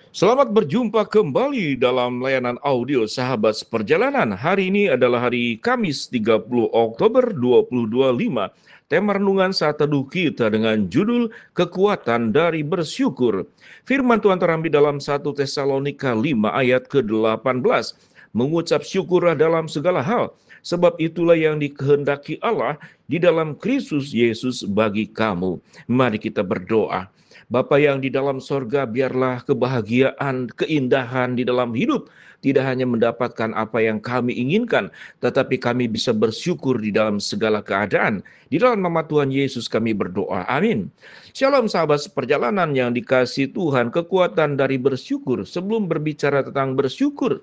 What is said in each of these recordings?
Selamat berjumpa kembali dalam layanan audio Sahabat Seperjalanan. Hari ini adalah hari Kamis 30 Oktober 2025. Tema renungan saat teduh kita dengan judul Kekuatan dari Bersyukur. Firman Tuhan terambil dalam 1 Tesalonika 5 ayat ke-18. Mengucap syukurlah dalam segala hal, sebab itulah yang dikehendaki Allah di dalam Kristus Yesus bagi kamu. Mari kita berdoa. Bapa yang di dalam sorga, biarlah kebahagiaan, keindahan di dalam hidup tidak hanya mendapatkan apa yang kami inginkan, tetapi kami bisa bersyukur di dalam segala keadaan. Di dalam nama Tuhan Yesus kami berdoa. Amin. Shalom sahabat seperjalanan yang dikasihi Tuhan, kekuatan dari bersyukur. Sebelum berbicara tentang bersyukur,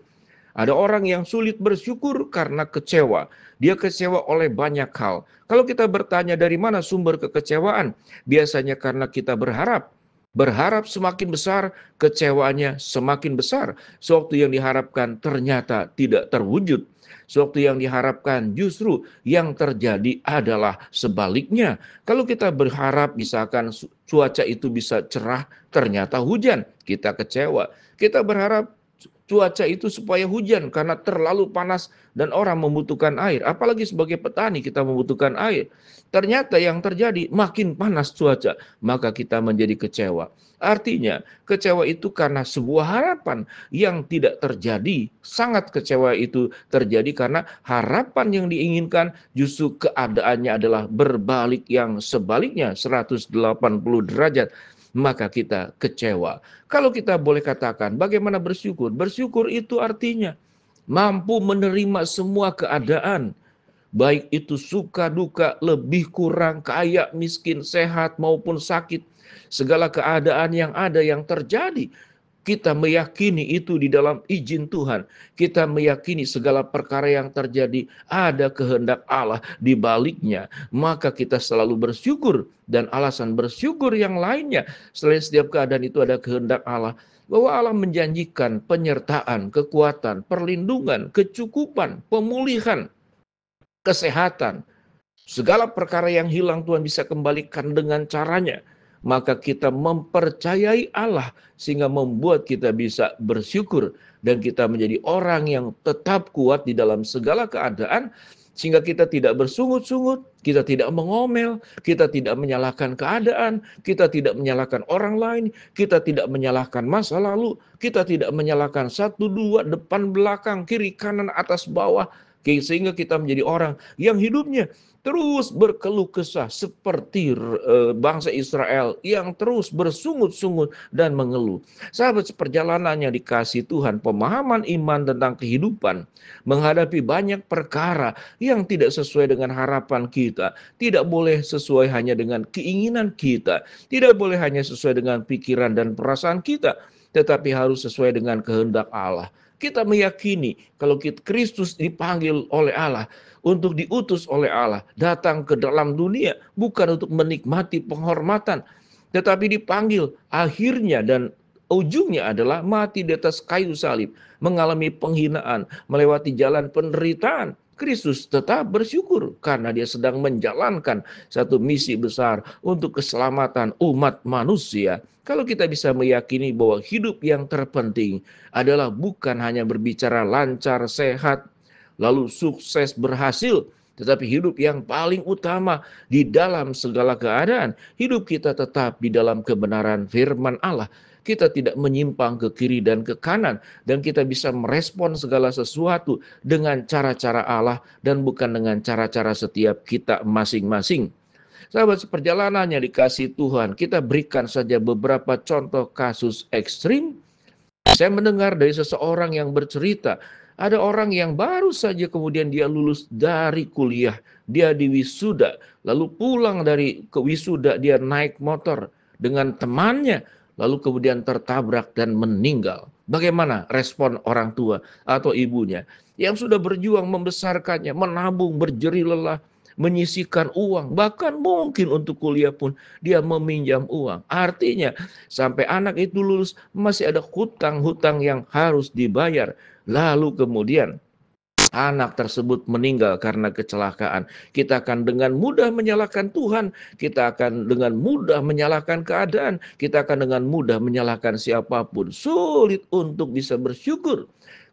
ada orang yang sulit bersyukur karena kecewa. Dia kecewa oleh banyak hal. Kalau kita bertanya dari mana sumber kekecewaan, biasanya karena kita berharap. Berharap semakin besar, kecewaannya semakin besar. Sewaktu yang diharapkan ternyata tidak terwujud. Sewaktu yang diharapkan justru yang terjadi adalah sebaliknya. Kalau kita berharap misalkan cuaca itu bisa cerah, ternyata hujan, kita kecewa. Kita berharap cuaca itu supaya hujan karena terlalu panas dan orang membutuhkan air. Apalagi sebagai petani kita membutuhkan air. Ternyata yang terjadi makin panas cuaca, maka kita menjadi kecewa. Artinya kecewa itu karena sebuah harapan yang tidak terjadi. Sangat kecewa itu terjadi karena harapan yang diinginkan justru keadaannya adalah berbalik yang sebaliknya 180 derajat. Maka kita kecewa. Kalau kita boleh katakan bagaimana bersyukur? Bersyukur itu artinya mampu menerima semua keadaan. Baik itu suka duka, lebih kurang, kaya, miskin, sehat maupun sakit. Segala keadaan yang ada yang terjadi. Kita meyakini itu di dalam izin Tuhan. Kita meyakini segala perkara yang terjadi ada kehendak Allah di baliknya. Maka kita selalu bersyukur. Dan alasan bersyukur yang lainnya, selain setiap keadaan itu ada kehendak Allah, bahwa Allah menjanjikan penyertaan, kekuatan, perlindungan, kecukupan, pemulihan, kesehatan. Segala perkara yang hilang Tuhan bisa kembalikan dengan caranya. Maka kita mempercayai Allah sehingga membuat kita bisa bersyukur. Dan kita menjadi orang yang tetap kuat di dalam segala keadaan. Sehingga kita tidak bersungut-sungut, kita tidak mengomel, kita tidak menyalahkan keadaan, kita tidak menyalahkan orang lain, kita tidak menyalahkan masa lalu, kita tidak menyalahkan satu, dua, depan, belakang, kiri, kanan, atas, bawah. Sehingga kita menjadi orang yang hidupnya terus berkeluh kesah seperti bangsa Israel yang terus bersungut-sungut dan mengeluh. Sahabat seperjalanan yang dikasihi Tuhan, pemahaman iman tentang kehidupan menghadapi banyak perkara yang tidak sesuai dengan harapan kita, tidak boleh sesuai hanya dengan keinginan kita, tidak boleh hanya sesuai dengan pikiran dan perasaan kita, tetapi harus sesuai dengan kehendak Allah. Kita meyakini kalau Kristus dipanggil oleh Allah, untuk diutus oleh Allah, datang ke dalam dunia, bukan untuk menikmati penghormatan, tetapi dipanggil akhirnya dan ujungnya adalah mati di atas kayu salib, mengalami penghinaan, melewati jalan penderitaan. Kristus tetap bersyukur karena dia sedang menjalankan satu misi besar untuk keselamatan umat manusia. Kalau kita bisa meyakini bahwa hidup yang terpenting adalah bukan hanya berbicara lancar, sehat, lalu sukses, berhasil, tetapi hidup yang paling utama di dalam segala keadaan, hidup kita tetap di dalam kebenaran firman Allah. Kita tidak menyimpang ke kiri dan ke kanan, dan kita bisa merespon segala sesuatu dengan cara-cara Allah dan bukan dengan cara-cara setiap kita masing-masing. Sahabat seperjalanan yang dikasihi Tuhan, kita berikan saja beberapa contoh kasus ekstrim. Saya mendengar dari seseorang yang bercerita, ada orang yang baru saja kemudian dia lulus dari kuliah, dia diwisuda, lalu pulang dari wisuda dia naik motor dengan temannya, lalu kemudian tertabrak dan meninggal. Bagaimana respon orang tua atau ibunya yang sudah berjuang membesarkannya, menabung, berjerih lelah, menyisihkan uang, bahkan mungkin untuk kuliah pun dia meminjam uang. Artinya sampai anak itu lulus masih ada hutang-hutang yang harus dibayar. Lalu kemudian anak tersebut meninggal karena kecelakaan, kita akan dengan mudah menyalahkan Tuhan, kita akan dengan mudah menyalahkan keadaan, kita akan dengan mudah menyalahkan siapapun. Sulit untuk bisa bersyukur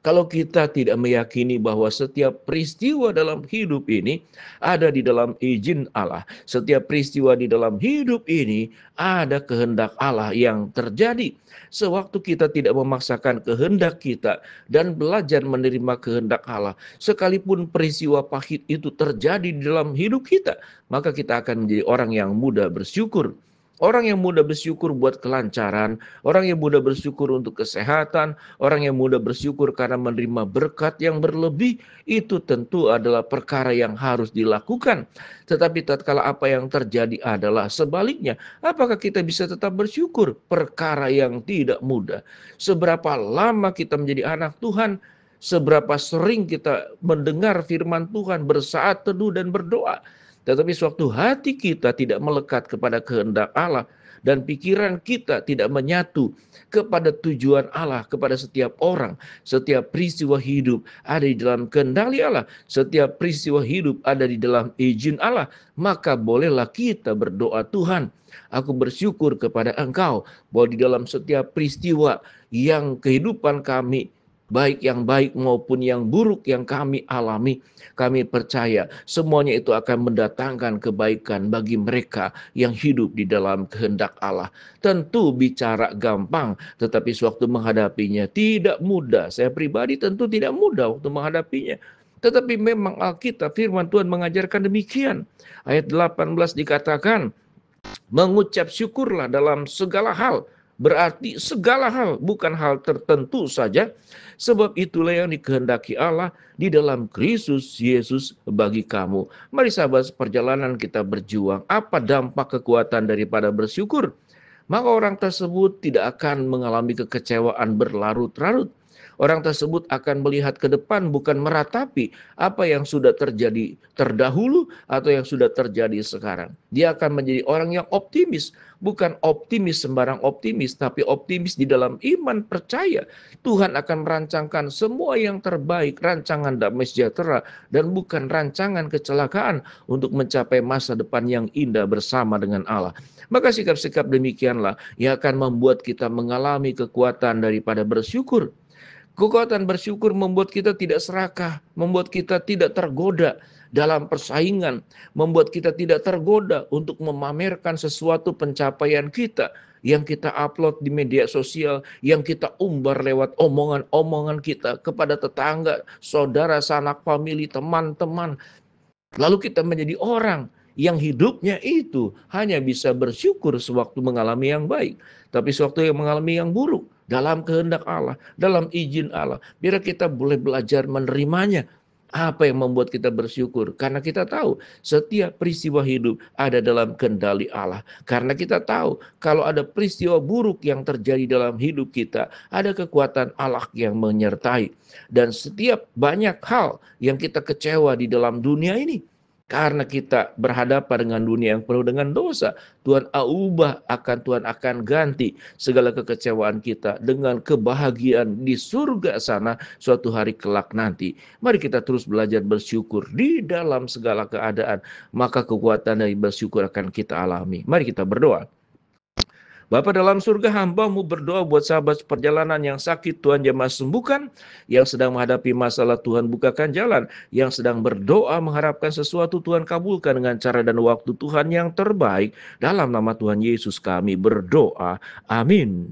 kalau kita tidak meyakini bahwa setiap peristiwa dalam hidup ini ada di dalam izin Allah. Setiap peristiwa di dalam hidup ini ada kehendak Allah yang terjadi. Sewaktu kita tidak memaksakan kehendak kita dan belajar menerima kehendak Allah, sekalipun peristiwa pahit itu terjadi di dalam hidup kita, maka kita akan menjadi orang yang mudah bersyukur. Orang yang mudah bersyukur buat kelancaran, orang yang mudah bersyukur untuk kesehatan, orang yang mudah bersyukur karena menerima berkat yang berlebih, itu tentu adalah perkara yang harus dilakukan. Tetapi tatkala apa yang terjadi adalah sebaliknya, apakah kita bisa tetap bersyukur? Perkara yang tidak mudah. Seberapa lama kita menjadi anak Tuhan, seberapa sering kita mendengar firman Tuhan, bersaat teduh dan berdoa. Tetapi sewaktu hati kita tidak melekat kepada kehendak Allah dan pikiran kita tidak menyatu kepada tujuan Allah, kepada setiap orang, setiap peristiwa hidup ada di dalam kendali Allah, setiap peristiwa hidup ada di dalam izin Allah, maka bolehlah kita berdoa, Tuhan, aku bersyukur kepada Engkau bahwa di dalam setiap peristiwa yang kehidupan kami, baik yang baik maupun yang buruk yang kami alami, kami percaya semuanya itu akan mendatangkan kebaikan bagi mereka yang hidup di dalam kehendak Allah. Tentu bicara gampang, tetapi sewaktu menghadapinya tidak mudah. Saya pribadi tentu tidak mudah waktu menghadapinya. Tetapi memang Alkitab, firman Tuhan mengajarkan demikian. Ayat 18 dikatakan, mengucap syukurlah dalam segala hal. Berarti segala hal, bukan hal tertentu saja. Sebab itulah yang dikehendaki Allah di dalam Kristus Yesus bagi kamu. Mari sahabat, perjalanan kita berjuang. Apa dampak kekuatan daripada bersyukur? Maka orang tersebut tidak akan mengalami kekecewaan berlarut-larut. Orang tersebut akan melihat ke depan, bukan meratapi apa yang sudah terjadi terdahulu atau yang sudah terjadi sekarang. Dia akan menjadi orang yang optimis, bukan optimis sembarang optimis, tapi optimis di dalam iman, percaya Tuhan akan merancangkan semua yang terbaik, rancangan damai sejahtera, dan bukan rancangan kecelakaan untuk mencapai masa depan yang indah bersama dengan Allah. Maka sikap-sikap demikianlah yang akan membuat kita mengalami kekuatan daripada bersyukur. Kekuatan bersyukur membuat kita tidak serakah, membuat kita tidak tergoda dalam persaingan, membuat kita tidak tergoda untuk memamerkan sesuatu pencapaian kita yang kita upload di media sosial, yang kita umbar lewat omongan-omongan kita kepada tetangga, saudara, sanak famili, teman-teman. Lalu kita menjadi orang yang hidupnya itu hanya bisa bersyukur sewaktu mengalami yang baik. Tapi sewaktu yang mengalami yang buruk, dalam kehendak Allah, dalam izin Allah, biar kita boleh belajar menerimanya. Apa yang membuat kita bersyukur? Karena kita tahu setiap peristiwa hidup ada dalam kendali Allah. Karena kita tahu kalau ada peristiwa buruk yang terjadi dalam hidup kita, ada kekuatan Allah yang menyertai. Dan setiap banyak hal yang kita kecewa di dalam dunia ini, karena kita berhadapan dengan dunia yang penuh dengan dosa, Tuhan Tuhan akan ganti segala kekecewaan kita dengan kebahagiaan di surga sana suatu hari kelak nanti. Mari kita terus belajar bersyukur di dalam segala keadaan, maka kekuatan dari bersyukur akan kita alami. Mari kita berdoa. Bapa dalam surga, hamba-Mu berdoa buat sahabat perjalanan yang sakit, Tuhan jamah sembuhkan, yang sedang menghadapi masalah, Tuhan bukakan jalan, yang sedang berdoa mengharapkan sesuatu, Tuhan kabulkan dengan cara dan waktu Tuhan yang terbaik. Dalam nama Tuhan Yesus kami berdoa. Amin.